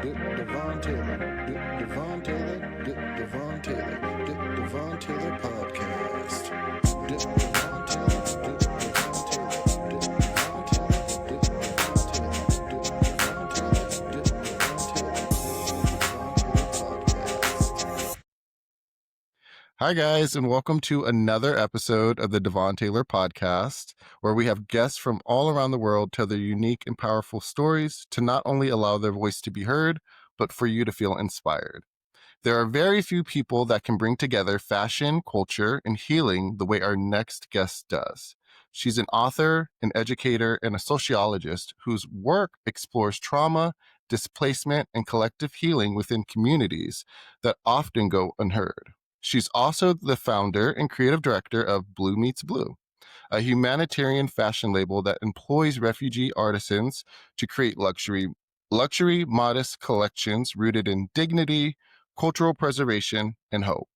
Devon Taylor, Devon Taylor, Devon Taylor, Devon Taylor Podcast. Devon Taylor, Devon Taylor, Devon Taylor, Devon Taylor, Podcast. Hi, guys, and welcome to another episode of the Devon Taylor Podcast, where we have guests from all around the world tell their unique and powerful stories to not only allow their voice to be heard, but for you to feel inspired. There are very few people that can bring together fashion, culture, and healing the way our next guest does. She's an author, an educator, and a sociologist whose work explores trauma, displacement, and collective healing within communities that often go unheard. She's also the founder and creative director of Blue Meets Blue, a humanitarian fashion label that employs refugee artisans to create luxury, modest collections rooted in dignity, cultural preservation, and hope.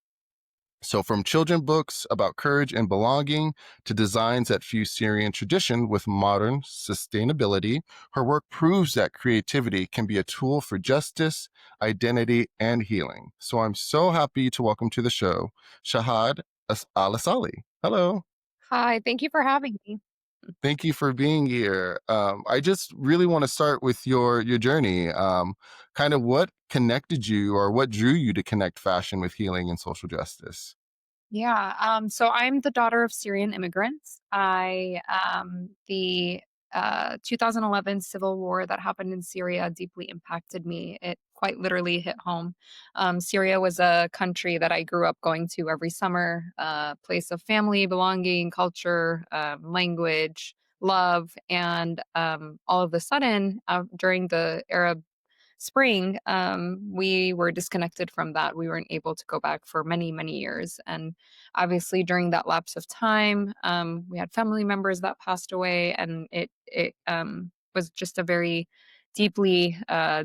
So from children books about courage and belonging to designs that fuse Syrian tradition with modern sustainability, her work proves that creativity can be a tool for justice, identity, and healing. So I'm so happy to welcome to the show, Shahd Alasaly. Hello. Hi, thank you for having me. Thank you for being here. I just really want to start with your journey. Kind of what connected you or what drew you to connect fashion with healing and social justice? So I'm the daughter of Syrian immigrants. The 2011 civil war that happened in Syria deeply impacted me. It quite literally hit home. Syria was a country that I grew up going to every summer, place of family, belonging, culture, language, love, and all of a sudden, during the Arab Spring, we were disconnected from that. We weren't able to go back for many, many years. And obviously, during that lapse of time, we had family members that passed away, and it was just a very deeply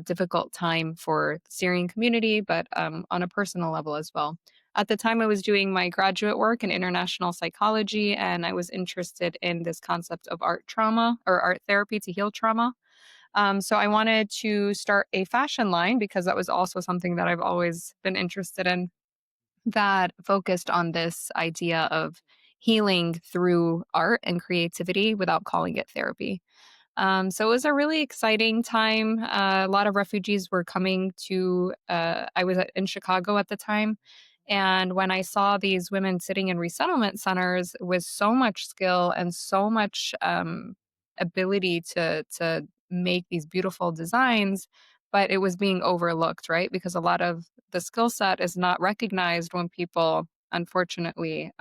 difficult time for the Syrian community, but on a personal level as well. At the time, I was doing my graduate work in international psychology, and I was interested in this concept of art trauma or art therapy to heal trauma. So I wanted to start a fashion line because that was also something that I've always been interested in that focused on this idea of healing through art and creativity without calling it therapy. So it was a really exciting time. A lot of refugees were coming to, in Chicago at the time. And when I saw these women sitting in resettlement centers with so much skill and so much ability to make these beautiful designs, but it was being overlooked, right? Because a lot of the skill set is not recognized when people, unfortunately,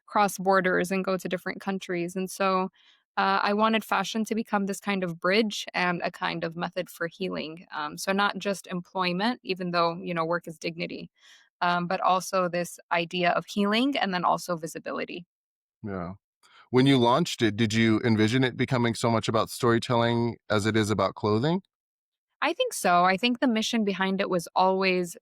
cross borders and go to different countries. And so I wanted fashion to become this kind of bridge and a kind of method for healing. So not just employment, even though work is dignity, but also this idea of healing and then also visibility. Yeah. When you launched it, did you envision it becoming so much about storytelling as it is about clothing? I think so. I think the mission behind it was always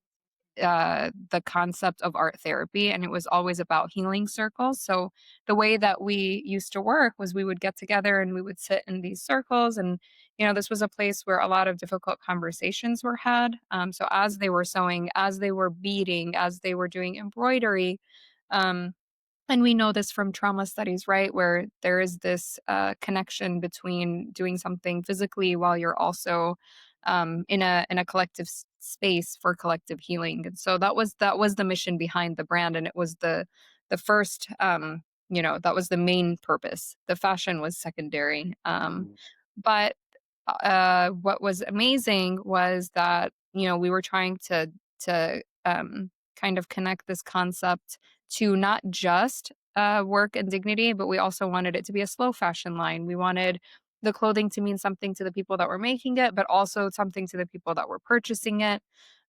the concept of art therapy, and it was always about healing circles. So the way that we used to work was we would get together and we would sit in these circles, and this was a place where a lot of difficult conversations were had. So as they were sewing, as they were beading, as they were doing embroidery. Um, and we know this from trauma studies, right? Where there is this connection between doing something physically while you're also in a collective space for collective healing. And so that was the mission behind the brand, and it was the first. That was the main purpose. The fashion was secondary. But what was amazing was that we were trying to kind of connect this concept to not just work and dignity, but we also wanted it to be a slow fashion line. We wanted the clothing to mean something to the people that were making it, but also something to the people that were purchasing it.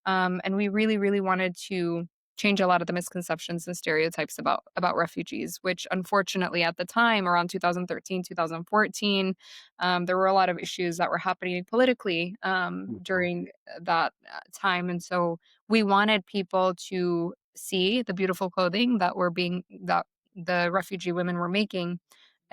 And we really, really wanted to change a lot of the misconceptions and stereotypes about refugees, which unfortunately at the time, around 2013, 2014, there were a lot of issues that were happening politically during that time. And so we wanted people to see the beautiful clothing that the refugee women were making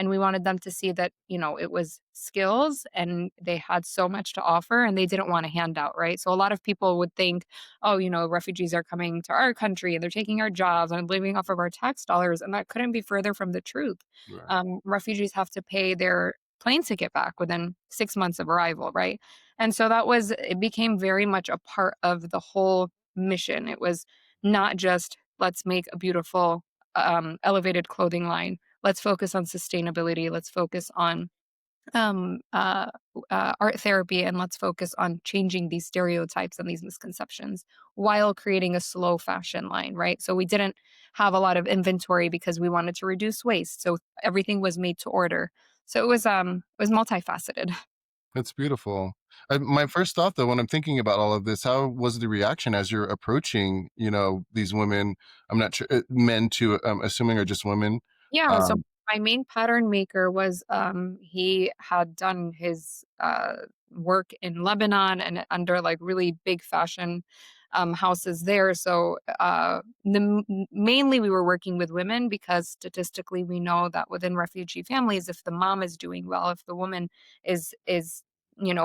and we wanted them to see that, it was skills and they had so much to offer and they didn't want a handout, right? So a lot of people would think, oh, refugees are coming to our country and they're taking our jobs and living off of our tax dollars, and that couldn't be further from the truth. Right. Refugees have to pay their plane ticket back within 6 months of arrival, right? And so it became very much a part of the whole mission. It was not just let's make a beautiful elevated clothing line. Let's focus on sustainability. Let's focus on um, uh, art therapy, and let's focus on changing these stereotypes and these misconceptions while creating a slow fashion line, right? So we didn't have a lot of inventory because we wanted to reduce waste. So everything was made to order. So it was multifaceted. That's beautiful. My first thought, though, when I'm thinking about all of this, how was the reaction as you're approaching, these women? I'm not sure, men too, I'm assuming are just women. Yeah, so Um, my main pattern maker was, he had done his, work in Lebanon and under, like, really big fashion, houses there, so, mainly we were working with women because statistically we know that within refugee families, if the mom is doing well, if the woman is,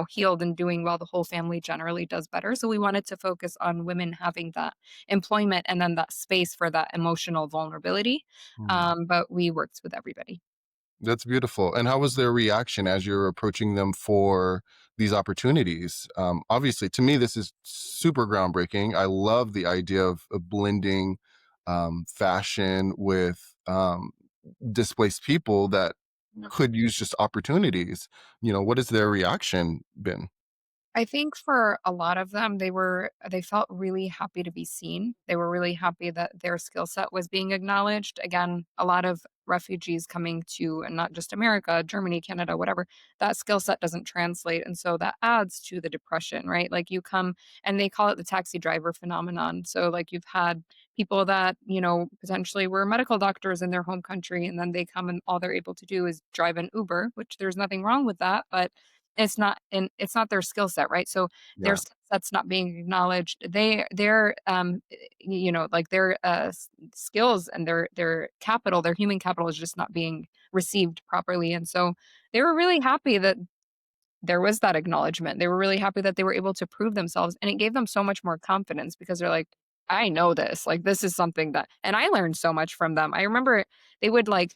healed and doing well, the whole family generally does better, so we wanted to focus on women having that employment and then that space for that emotional vulnerability. hmm. But we worked with everybody. That's beautiful. And how was their reaction as you're approaching them for these opportunities? Obviously, to me, this is super groundbreaking. I love the idea of blending fashion with displaced people that Yeah. could use just opportunities. What has their reaction been? I think for a lot of them, they felt really happy to be seen. They were really happy that their skill set was being acknowledged. Again, a lot of refugees coming to, and not just America, Germany, Canada, whatever, that skill set doesn't translate. And so that adds to the depression, right? Like you come, and they call it the taxi driver phenomenon. So like you've had people that, potentially were medical doctors in their home country, and then they come and all they're able to do is drive an Uber, which there's nothing wrong with that, but it's not their skill set, right? So their Yeah. skill set's not being acknowledged. Like their skills and their capital, their human capital is just not being received properly. And so they were really happy that there was that acknowledgement. They were really happy that they were able to prove themselves, and it gave them so much more confidence because they're like, I know this. Like this is something that, and I learned so much from them. I remember they would like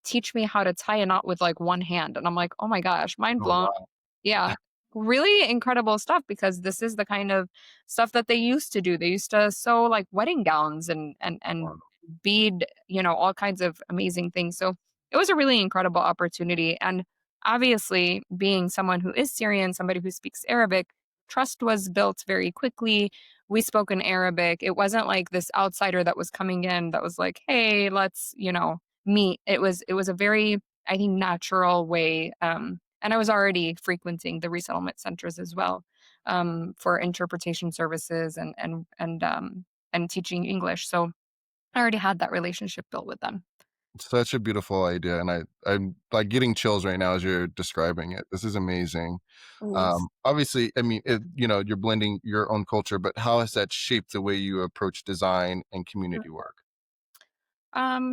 teach me how to tie a knot with like one hand, and I'm like, oh my gosh, mind Oh, blown. wow. Yeah. Really incredible stuff because this is the kind of stuff that they used to do. They used to sew like wedding gowns and Wow. bead, all kinds of amazing things. So it was a really incredible opportunity. And obviously, being someone who is Syrian, somebody who speaks Arabic, trust was built very quickly. We spoke in Arabic. It wasn't like this outsider that was coming in that was like, hey, let's, meet. It was a very, I think, natural way. And I was already frequenting the resettlement centers as well, for interpretation services and teaching English. So I already had that relationship built with them. Such a beautiful idea. And I'm like getting chills right now as you're describing it. This is amazing. Always. Obviously, I mean, you're blending your own culture, but how has that shaped the way you approach design and community work?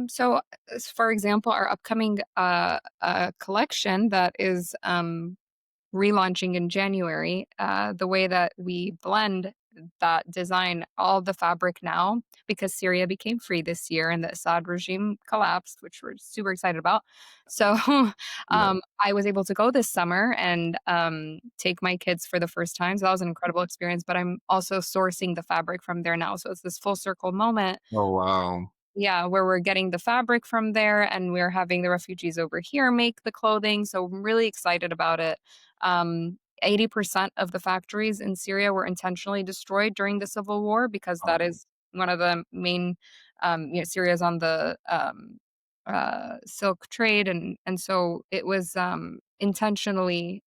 So, for example, our upcoming collection that is relaunching in January, the way that we blend that design, all the fabric now, because Syria became free this year and the Assad regime collapsed, which we're super excited about. So Yeah. I was able to go this summer and take my kids for the first time. So that was an incredible experience, but I'm also sourcing the fabric from there now. So it's this full circle moment. Oh, wow. Yeah, where we're getting the fabric from there and we're having the refugees over here make the clothing, so I'm really excited about it. 80% of the factories in Syria were intentionally destroyed during the civil war because that Oh, is one of the main, Syria's on the, silk trade, and so it was, intentionally,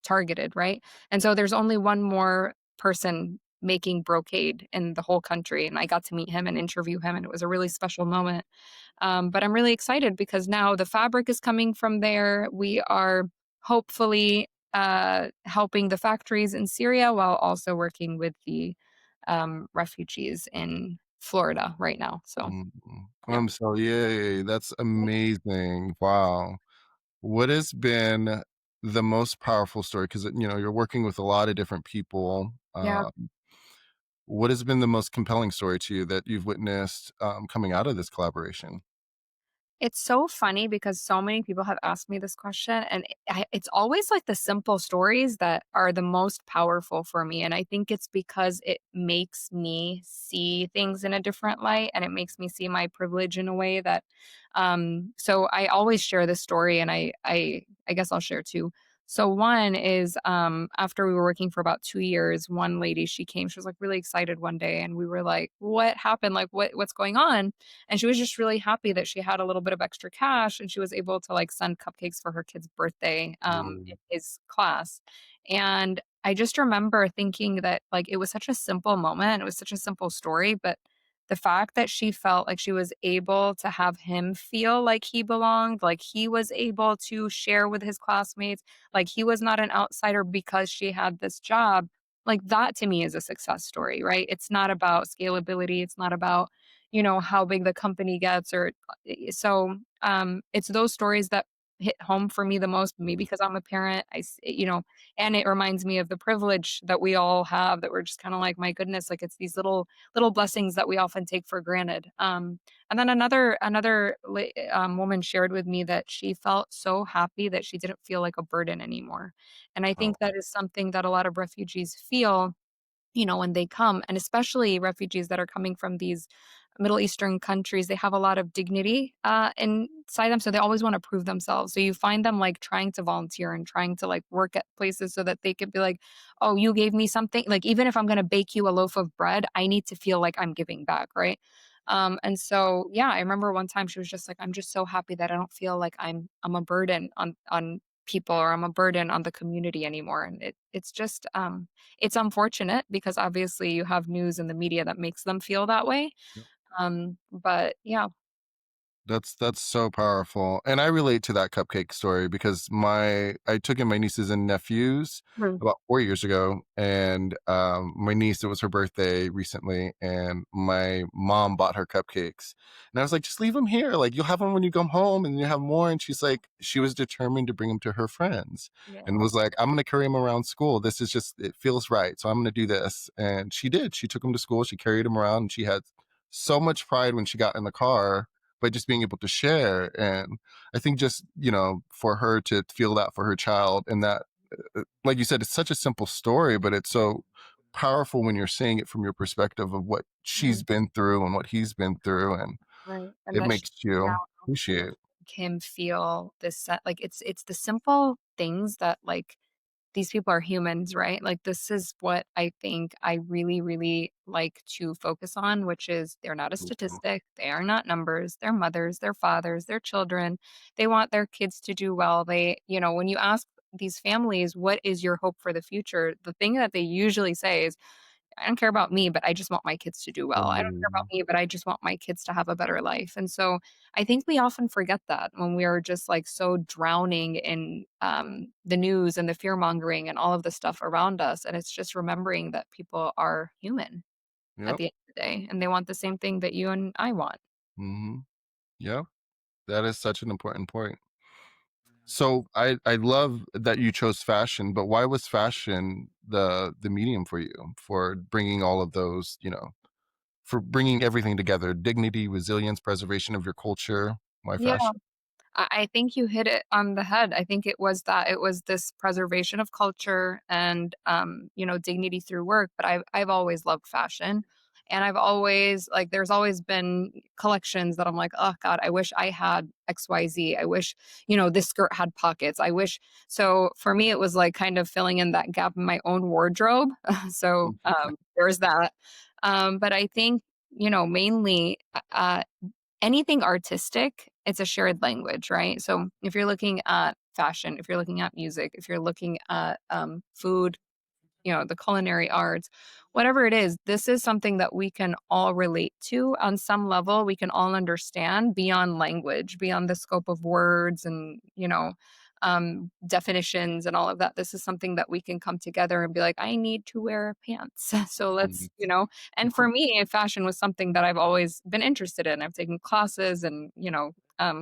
targeted, right? And so there's only one more person making brocade in the whole country, and I got to meet him and interview him, and it was a really special moment. But I'm really excited because now the fabric is coming from there. We are hopefully helping the factories in Syria while also working with the refugees in Florida right now. So Mm. yeah. I'm so yay, that's amazing. Wow. What has been the most powerful story? Because you're working with a lot of different people. Yeah. What has been the most compelling story to you that you've witnessed, coming out of this collaboration? It's so funny because so many people have asked me this question, and it's always like the simple stories that are the most powerful for me. And I think it's because it makes me see things in a different light, and it makes me see my privilege in a way that. So I always share this story, and I guess I'll share two. So one is after we were working for about 2 years, one lady she came, she was like really excited one day, and we were like, "What happened? Like, what's going on?" And she was just really happy that she had a little bit of extra cash and she was able to like send cupcakes for her kid's birthday in Mm, his class. And I just remember thinking that like it was such a simple moment. It was such a simple story, but the fact that she felt like she was able to have him feel like he belonged, like he was able to share with his classmates, like he was not an outsider because she had this job, like that to me is a success story, right? It's not about scalability. It's not about how big the company gets or so, it's those stories that hit home for me the most, maybe because I'm a parent, and it reminds me of the privilege that we all have that we're just kinda like, "My goodness," like, it's these little blessings that we often take for granted, and then another woman shared with me that she felt so happy that she didn't feel like a burden anymore, and I wow. think that is something that a lot of refugees feel when they come, and especially refugees that are coming from these Middle Eastern countries, they have a lot of dignity inside them. So they always want to prove themselves. So you find them like trying to volunteer and trying to like work at places so that they could be like, oh, you gave me something. Like, even if I'm going to bake you a loaf of bread, I need to feel like I'm giving back. Right. And so, yeah, I remember one time she was just like, I'm just so happy that I don't feel like I'm a burden on people or I'm a burden on the community anymore. And it's just, it's unfortunate because obviously you have news in the media that makes them feel that way. But yeah. That's so powerful, and I relate to that cupcake story because I took in my nieces and nephews Mhm. about 4 years ago, and, my niece, it was her birthday recently, and my mom bought her cupcakes, and I was like, "Just leave them here, like, you'll have them when you come home, and you have more," and she was determined to bring them to her friends, and Yeah. was like, "I'm gonna carry them around school, this is just it feels right, so I'm gonna do this," and she did, she took them to school, she carried them around, and she had so much pride when she got in the car by just being able to share. And I think just, for her to feel that for her child and that, like you said, it's such a simple story, but it's so powerful when you're seeing it from your perspective of what she's Mhm. been through and what he's been through. And Right. And it that she's makes you now able to appreciate. make him feel this like it's the simple things that like these people are humans, right? Like, this is what I think I really, really like to focus on, which is they're not a statistic. They are not numbers. They're mothers, they're fathers, they're children. They want their kids to do well. When you ask these families, what is your hope for the future? The thing that they usually say is, I don't care about me, but I just want my kids to do well. I don't care about Mm, me, but I just want my kids to have a better life. And so I think we often forget that when we are just like so drowning in the news and the fear mongering and all of the stuff around us. And it's just remembering that people are human at yep. the end of the day and they want the same thing that you and I want. Hmm. Yep. That is such an important point. So I love that you chose fashion, but why was fashion the medium for you for bringing all of those, for bringing everything together, dignity, resilience, preservation of your culture. Why Yeah. fashion? I think you hit it on the head. I think it was this preservation of culture and dignity through work. But I've always loved fashion, and I've always like there's always been collections that I'm like, oh God, I wish I had XYZ. I wish this skirt had pockets. I wish. So for me, it was like kind of filling in that gap in my own wardrobe. So there's that. But I think mainly. Anything artistic, it's a shared language, right? So if you're looking at fashion, if you're looking at music, if you're looking at food, the culinary arts, whatever it is, this is something that we can all relate to on some level. We can all understand beyond language, beyond the scope of words, and definitions and all of that. This is something that we can come together and be like, I need to wear pants. So let's, Mhm. and for me, fashion was something that I've always been interested in. I've taken classes and,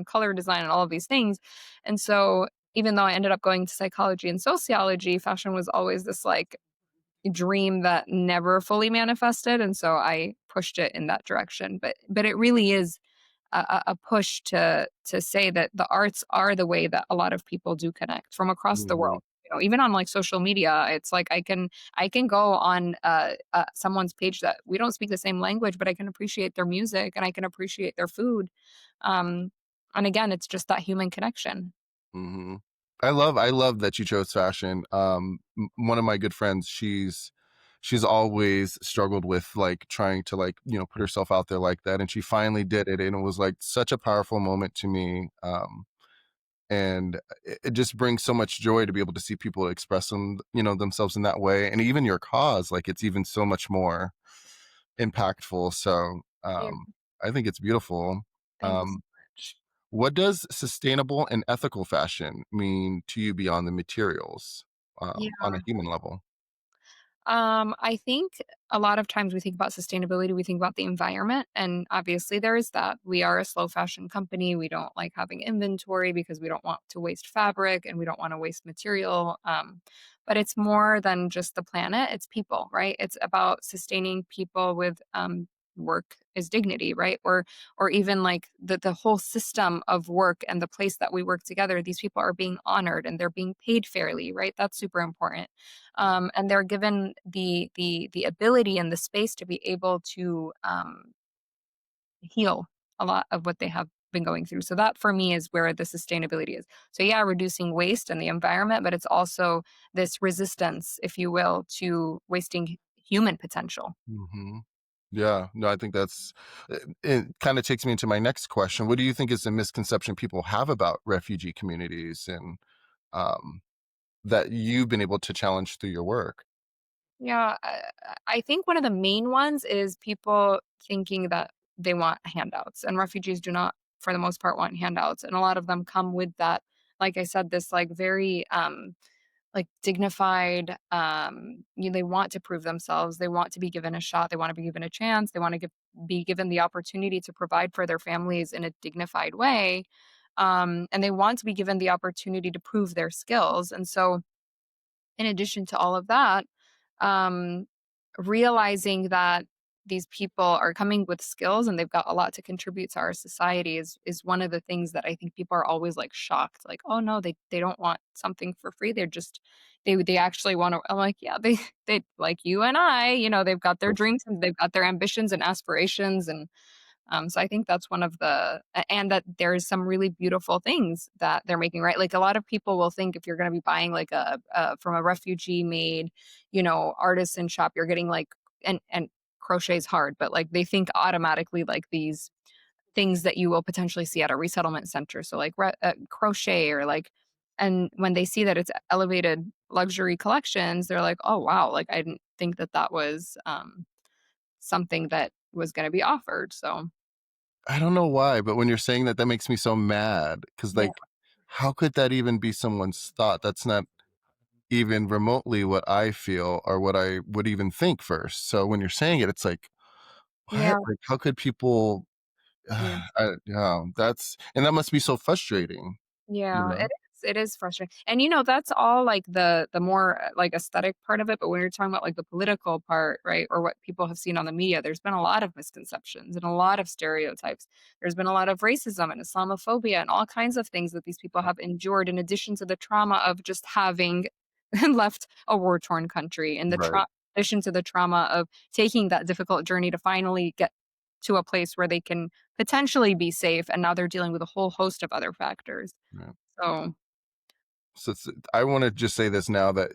color design and all of these things. And so even though I ended up going to psychology and sociology, fashion was always this like dream that never fully manifested. And so I pushed it in that direction. But it really is a push to say that the arts are the way that a lot of people do connect from across the Mhm. world. Even on like social media, it's like I can go on someone's page that we don't speak the same language, but I can appreciate their music and I can appreciate their food. Um, and again, it's just that human connection. Mhm. I love that you chose fashion. One of my good friends, she's always struggled with like trying to like, put herself out there like that. And she finally did it. And it was like such a powerful moment to me. And it just brings so much joy to be able to see people express themselves in that way. And even your cause, like it's even so much more impactful. So Yeah, I think it's beautiful. thank you so Um, much. what does sustainable and ethical fashion mean to you beyond the materials, on a Yeah. human level? I think a lot of times we think about sustainability, we think about the environment, and obviously there is that. We are a slow fashion company. We don't like having inventory because we don't want to waste fabric and we don't want to waste material. But it's more than just the planet, it's people, right? It's about sustaining people with work is dignity, right? Or even like the whole system of work and the place that we work together, these people are being honored and they're being paid fairly, right? That's super important, and they're given the ability and the space to be able to heal a lot of what they have been going through. So that for me is where the sustainability is. So yeah, reducing waste and the environment, but it's also this resistance, if you will, to wasting human potential. Mhm. Yeah, no, I think it kinda takes me into my next question. What do you think is the misconception people have about refugee communities and, um, that you've been able to challenge through your work? Yeah, I think one of the main ones is people thinking that they want handouts, and refugees do not, for the most part, want handouts, and a lot of them come with that, like I said, this like very like dignified. They want to prove themselves. They want to be given a shot. They want to be given a chance. They want to be given the opportunity to provide for their families in a dignified way, and they want to be given the opportunity to prove their skills. And so, in addition to all of that, um, realizing that these people are coming with skills and they've got a lot to contribute to our society is one of the things that I think people are always like shocked, like, oh no, they don't want something for free. They're just they actually want to. I'm like, yeah, they like you and I, they've got their dreams and they've got their ambitions and aspirations, and so I think that's one of and that there's some really beautiful things that they're making, right? Like a lot of people will think if you're going to be buying like from a refugee made, artisan shop, you're getting like, and crochet is hard, but like they think automatically like these things that you will potentially see at a resettlement center. So like crochet or like, and when they see that it's elevated luxury collections, they're like, oh wow, like I didn't think that that was something that was going to be offered. So I don't know why, but when you're saying that, that makes me so mad. Because yeah. like, how could that even be someone's thought? That's not even remotely what I feel or what I would even think first. So when you're saying it, it's like, Yeah, what? Like, how could people yeah, yeah, and that must be so frustrating, you yeah, know? it is frustrating, and, that's all, like, the more, like, aesthetic part of it, but when you're talking about, like, the political part, right, or what people have seen on the media, there's been a lot of misconceptions and a lot of stereotypes. There's been a lot of racism and Islamophobia and all kinds of things that these people have endured in addition to the trauma of just having left a war-torn country, and Right. addition to the trauma of taking that difficult journey to finally get to a place where they can potentially be safe, and now they're dealing with a whole host of other factors. Yeah. So, So I want to just say this now that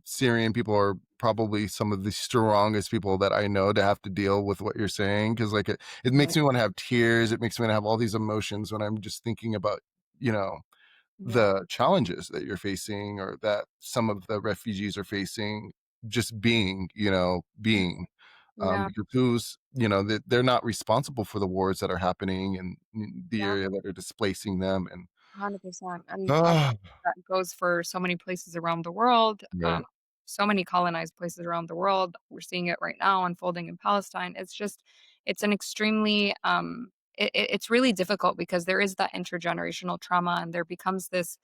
Syrian people are probably some of the strongest people that I know to have to deal with what you're saying because like it yeah, makes me want to have tears. It makes me want to have all these emotions when I'm just thinking about you know yeah, the challenges that you're facing or that some of the refugees are facing just being yeah, because they're not responsible for the wars that are happening in the yeah, area that are displacing them 100%. And Ah, that goes for so many places around the world, right. so many colonized places around the world. We're seeing it right now unfolding in Palestine. It's an extremely, it's really difficult because there is that intergenerational trauma and there becomes this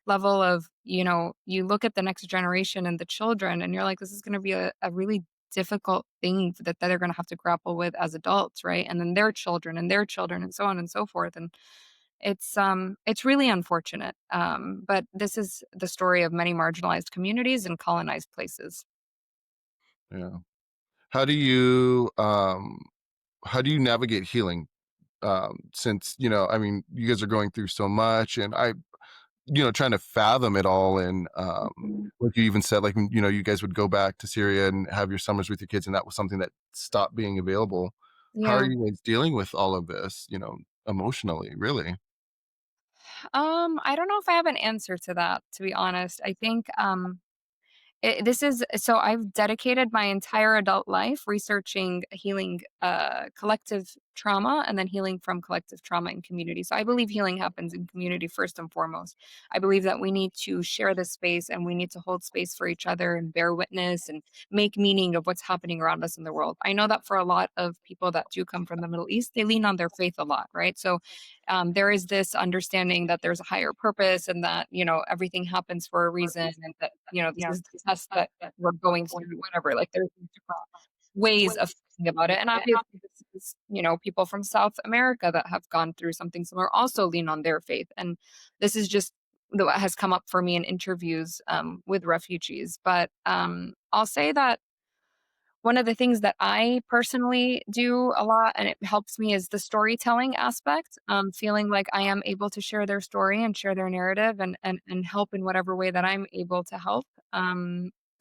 level of, you look at the next generation and the children and you're like, this is going to be a really difficult thing that they're going to have to grapple with as adults, right? And then their children and so on and so forth. And it's really unfortunate, but this is the story of many marginalized communities and colonized places. Yeah. How do you navigate healing? Since, I mean, you guys are going through so much, and trying to fathom it all. And Mhm. like you even said, like, you guys would go back to Syria and have your summers with your kids, and that was something that stopped being available. How are Yeah. you guys dealing with all of this, emotionally, really? I don't know if I have an answer to that, to be honest. I think, this is so I've dedicated my entire adult life researching healing collective trauma and then healing from collective trauma in community. So I believe healing happens in community first and foremost. I believe that we need to share this space and we need to hold space for each other and bear witness and make meaning of what's happening around us in the world. I know that for a lot of people that do come from the Middle East, they lean on their faith a lot, right? So there is this understanding that there's a higher purpose and that, everything happens for a reason and that, this is the test that we're going through, whatever. Like there's these different ways of thinking about it. And obviously this is, people from South America that have gone through something similar also lean on their faith. And this is just what has come up for me in interviews with refugees. But I'll say that one of the things that I personally do a lot, and it helps me, is the storytelling aspect, feeling like I am able to share their story and share their narrative and help in whatever way that I'm able to help.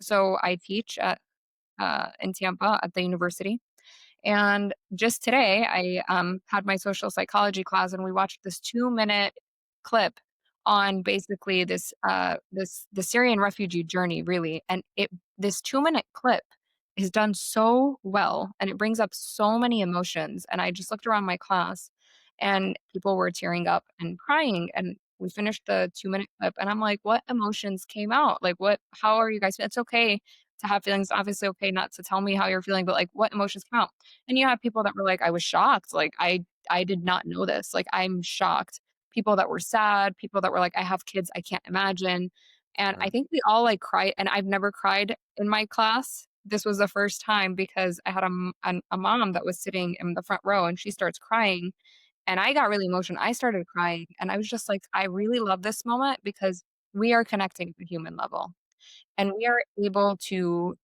So I teach in Tampa at the university, and just today, I had my social psychology class, and we watched this 2-minute clip on basically the Syrian refugee journey, really. And this 2-minute clip is done so well, and it brings up so many emotions. And I just looked around my class, and people were tearing up and crying. And we finished the 2-minute clip, and I'm like, "What emotions came out? Like, what? How are you guys? It's okay to have feelings. Obviously, okay not to tell me how you're feeling, but like, what emotions come out?" And you have people that were like, "I was shocked, like, I did not know this, like, I'm shocked." People that were sad, people that were like, "I have kids, I can't imagine." And I Right. think we all, like, cried, and I've never cried in my class. This was the first time because I had a mom that was sitting in the front row, and she starts crying, and I got really emotional. I started crying, and I was just like, "I really love this moment because we are connecting at the human level, and we are able to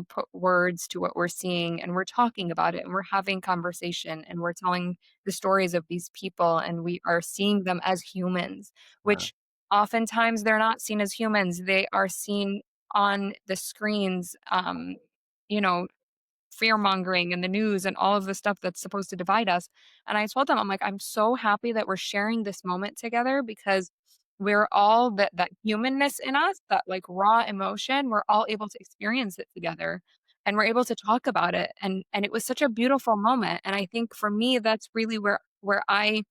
put words to what we're seeing and we're talking about it and we're having conversation and we're telling the stories of these people and we are seeing them as humans, Right. which oftentimes they're not seen as humans. They are seen on the screens, you know, fear mongering and the news and all of the stuff that's supposed to divide us. And I told them, I'm like, I'm so happy that we're sharing this moment together because we're all that humanness in us, that like raw emotion, we're all able to experience it together and we're able to talk about it. And it was such a beautiful moment. And I think for me, that's really where I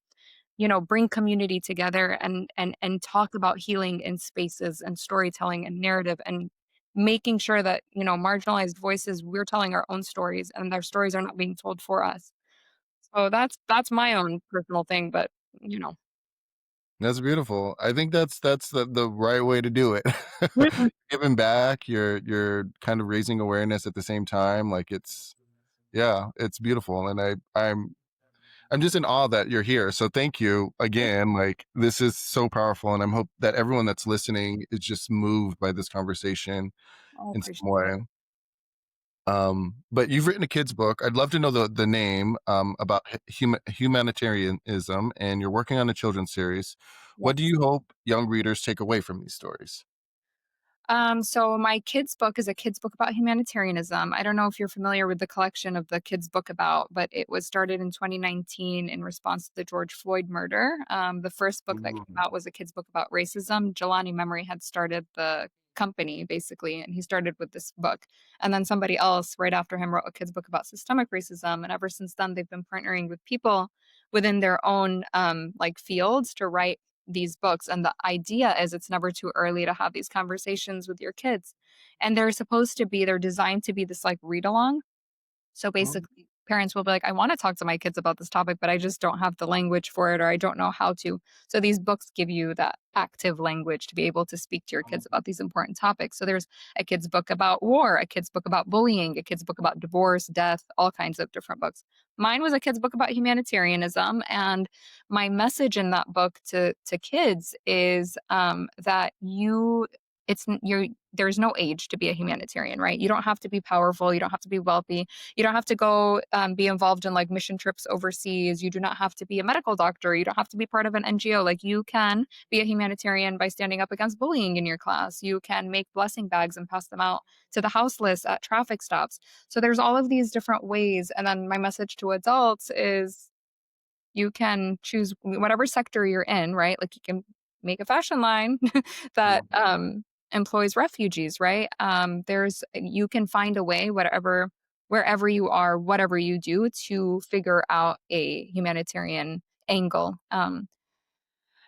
bring community together and talk about healing in spaces and storytelling and narrative and making sure that marginalized voices, we're telling our own stories and their stories are not being told for us. So that's my own personal thing, but you know. That's beautiful. I think that's the right way to do it. Mhm. Giving back, you're kind of raising awareness at the same time. Like, yeah, it's beautiful. And I'm just in awe that you're here. So thank you again. Like, this is so powerful, and I'm hope that everyone that's listening is just moved by this conversation I in some appreciate it. way. But you've written a kid's book. I'd love to know the name, about humanitarianism, and you're working on a children's series. What do Yes. you hope young readers take away from these stories? So my kids' book is a kids' book about humanitarianism. I don't know if you're familiar with the collection of the kids' book about, but it was started in 2019 in response to the George Floyd murder. The first book that came Mm, out was a kids' book about racism. Jelani Memory had started the company basically, and he started with this book. And then somebody else right after him wrote a kids' book about systemic racism. And ever since then, they've been partnering with people within their own like fields to write these books. And the idea is it's never too early to have these conversations with your kids. And they're designed to be this like read along. So Mm, basically, parents will be like, I want to talk to my kids about this topic, but I just don't have the language for it or I don't know how to. So these books give you that active language to be able to speak to your mm, kids about these important topics. So there's a kid's book about war, a kid's book about bullying, a kid's book about divorce, death, all kinds of different books. Mine was a kid's book about humanitarianism. And my message in that book to kids is that you're there's no age to be a humanitarian, right? You don't have to be powerful. You don't have to be wealthy. You don't have to go be involved in like mission trips overseas. You do not have to be a medical doctor. You don't have to be part of an NGO. Like you can be a humanitarian by standing up against bullying in your class. You can make blessing bags and pass them out to the houseless at traffic stops. So there's all of these different ways. And then my message to adults is you can choose whatever sector you're in, right? Like you can make a fashion line that mm. employs refugees, right? There's you can find a way, wherever you are, whatever you do, to figure out a humanitarian angle.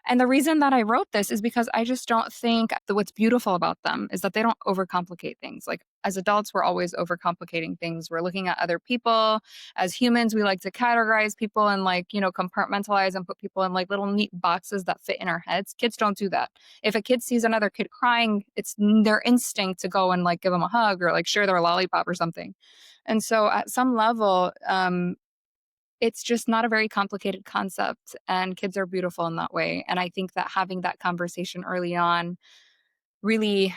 And the reason that I wrote this is because I just don't think that what's beautiful about them is that they don't overcomplicate things. Like as adults, we're always overcomplicating things. We're looking at other people. As humans, we like to categorize people and like, compartmentalize and put people in like little neat boxes that fit in our heads. Kids don't do that. If a kid sees another kid crying, it's their instinct to go and like give them a hug or like share their lollipop or something. And so at some level, it's just not a very complicated concept, and kids are beautiful in that way, and I think that having that conversation early on really,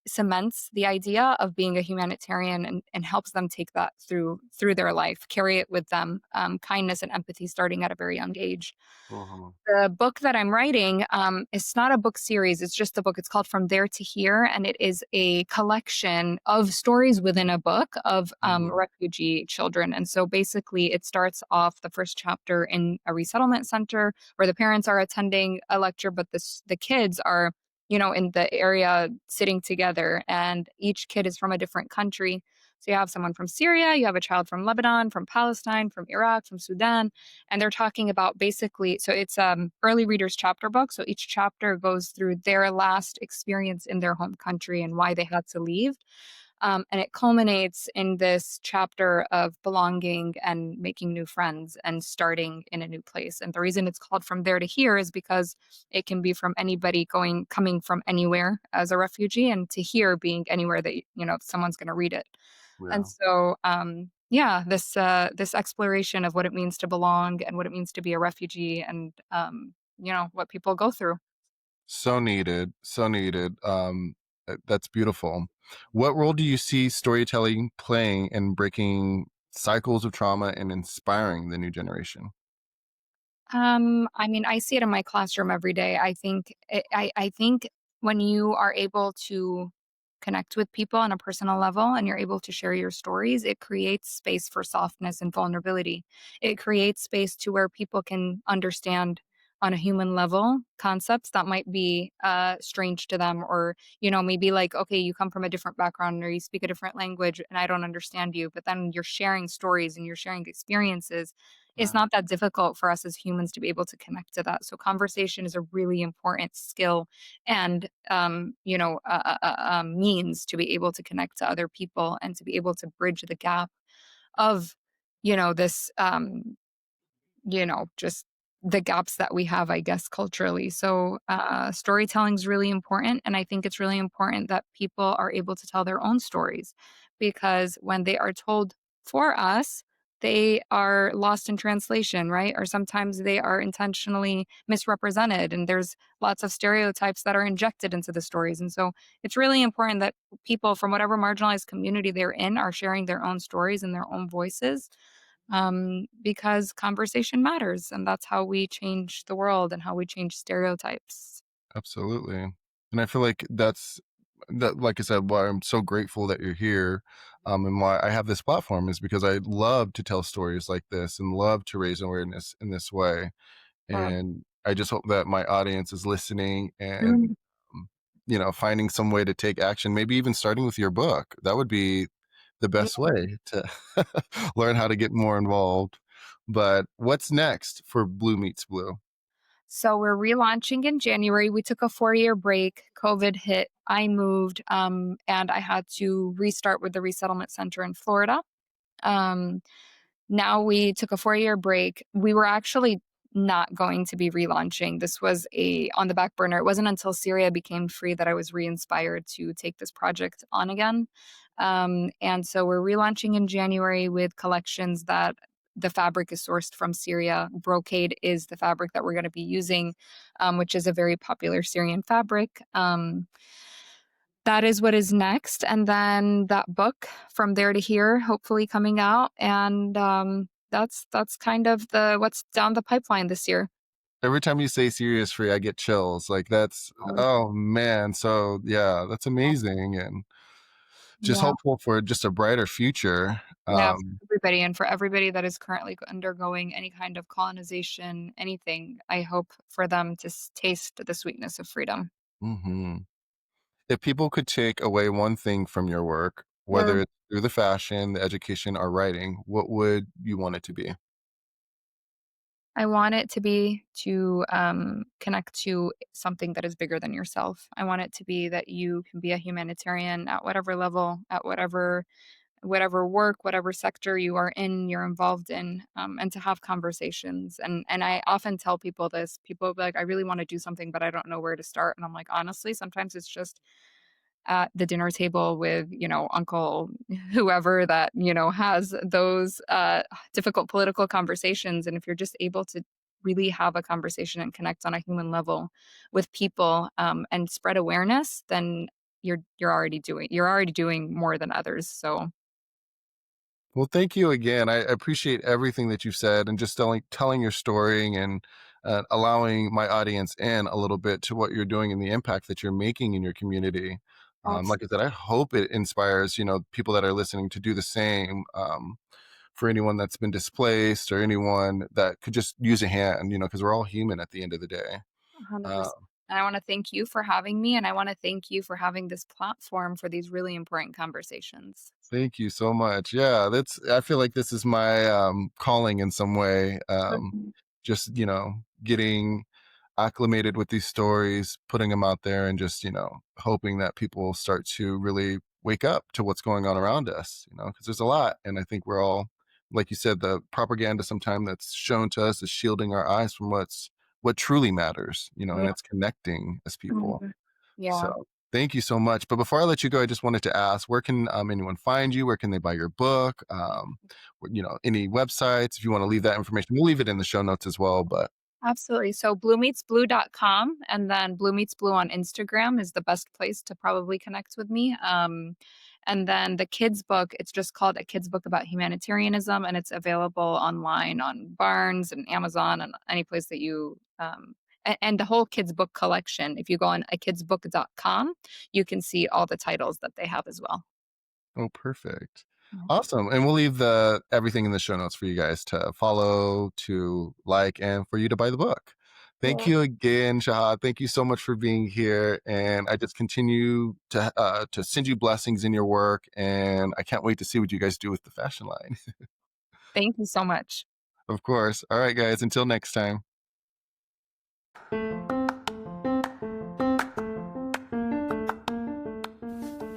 cements the idea of being a humanitarian and helps them take that through their life, carry it with them, kindness and empathy starting at a very young age. Mhm. The book that I'm writing, it's not a book series, it's just a book. It's called From There to Here, and it is a collection of stories within a book of Mhm. refugee children. And so basically, it starts off the first chapter in a resettlement center where the parents are attending a lecture, but the kids are, in the area sitting together, and each kid is from a different country. So you have someone from Syria, you have a child from Lebanon, from Palestine, from Iraq, from Sudan, and they're talking about basically, so it's early readers chapter book, so each chapter goes through their last experience in their home country and why they had to leave, and it culminates in this chapter of belonging and making new friends and starting in a new place. And the reason it's called From There to Here is because it can be from anybody coming from anywhere as a refugee, and to here being anywhere that someone's going to read it. And Yeah. so, yeah, this exploration of what it means to belong and what it means to be a refugee, and what people go through. So needed. So needed. That's beautiful. What role do you see storytelling playing in breaking cycles of trauma and inspiring the new generation? I mean, I see it in my classroom every day. I think when you are able to connect with people on a personal level and you're able to share your stories, it creates space for softness and vulnerability. It creates space to where people can understand on a human level concepts that might be strange to them, or maybe like, okay, you come from a different background or you speak a different language and I don't understand you, but then you're sharing stories and you're sharing experiences. It's Yeah, not that difficult for us as humans to be able to connect to that. So conversation is a really important skill and means to be able to connect to other people and to be able to bridge the gap of this just the gaps that we have, I guess, culturally. So, storytelling is really important. And I think it's really important that people are able to tell their own stories because when they are told for us, they are lost in translation, right? Or sometimes they are intentionally misrepresented. And there's lots of stereotypes that are injected into the stories. And so it's really important that people from whatever marginalized community they're in are sharing their own stories and their own voices, because conversation matters, and that's how we change the world and how we change stereotypes. absolutely. And I feel like like I said, why I'm so grateful that you're here, and why I have this platform is because I love to tell stories like this and love to raise awareness in this way. Uh, And I just hope that my audience is listening and, mm, finding some way to take action, maybe even starting with your book. That would be the yeah, best way to learn how to get more involved. But what's next for Blue Meets Blue? So we're relaunching in January. We took a 4-year break. COVID hit. I moved, and I had to restart with the resettlement center in Florida. Um, Now we took a 4-year break. We were actually not going to be relaunching. This was a on the back burner. It wasn't until Syria became free that I was re-inspired to take this project on again. And so we're relaunching in January with collections that the fabric is sourced from Syria. Brocade is the fabric that we're going to be using, which is a very popular Syrian fabric. That is what is next, and then that book, From There to Here, hopefully coming out, and, that's kind of the what's down the pipeline this year. Every time you say serious free, I get chills. Like that's Oh, oh man. So yeah, that's amazing and just yeah. hopeful for just a brighter future. Yeah, for everybody, and for everybody that is currently undergoing any kind of colonization, anything, I hope for them to taste the sweetness of freedom. Mhm. If people could take away one thing from your work, Yeah. whether it's through the fashion, the education, or writing, what would you want it to be? I want it to be to, connect to something that is bigger than yourself. I want it to be that you can be a humanitarian at whatever level, at whatever work, whatever sector you are in, you're involved in, and to have conversations. And I often tell people this. People will be like, "I really want to do something, but I don't know where to start." And I'm like, honestly, sometimes it's just at the dinner table with, uncle whoever that, has those difficult political conversations. And if you're just able to really have a conversation and connect on a human level with people, and spread awareness, then you're already doing more than others. So Well, thank you again. I appreciate everything that you've said and just telling your story and allowing my audience in a little bit to what you're doing and the impact that you're making in your community. Like I said, I hope it inspires people that are listening to do the same. For anyone that's been displaced or anyone that could just use a hand, because we're all human at the end of the day. Uh, 100%. And I want to thank you for having me. And I want to thank you for having this platform for these really important conversations. Thank you so much. Yeah, I feel like this is my calling in some way. Mhm. Just, getting acclimated with these stories, putting them out there and just, hoping that people start to really wake up to what's going on around us, because there's a lot. And I think we're all, like you said, the propaganda sometimes that's shown to us is shielding our eyes from what truly matters, and Yeah. it's connecting as people. Mhm. Yeah. So thank you so much. But before I let you go, I just wanted to ask, where can anyone find you? Where can they buy your book? Any websites, if you want to leave that information, we'll leave it in the show notes as well. But Absolutely. So bluemeetsblue.com and then Blue Meets Blue on Instagram is the best place to probably connect with me. And then the kids book, it's just called A Kids Book About Humanitarianism, and it's available online on Barnes and Amazon and any place that and the whole kids book collection. If you go on akidsbook.com, you can see all the titles that they have as well. oh, perfect. Mhm. Awesome. And we'll leave the everything in the show notes for you guys to follow, to like, and for you to buy the book. Thank Yeah. you again, Shahad. Thank you so much for being here. And I just continue to send you blessings in your work. And I can't wait to see what you guys do with the fashion line. Thank you so much. Of course. All right, guys. Until next time.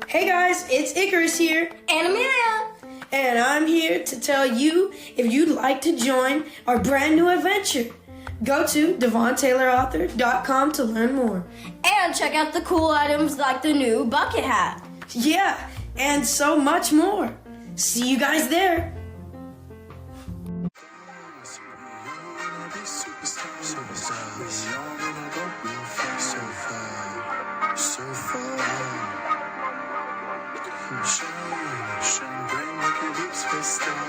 Hey guys, it's Icarus here. And Amelia. And I'm here to tell you if you'd like to join our brand new adventure. Go to DevonTaylorAuthor.com to learn more. And check out the cool items like the new bucket hat. Yeah, and so much more. See you guys there. Shine, shine bright like a deep space star.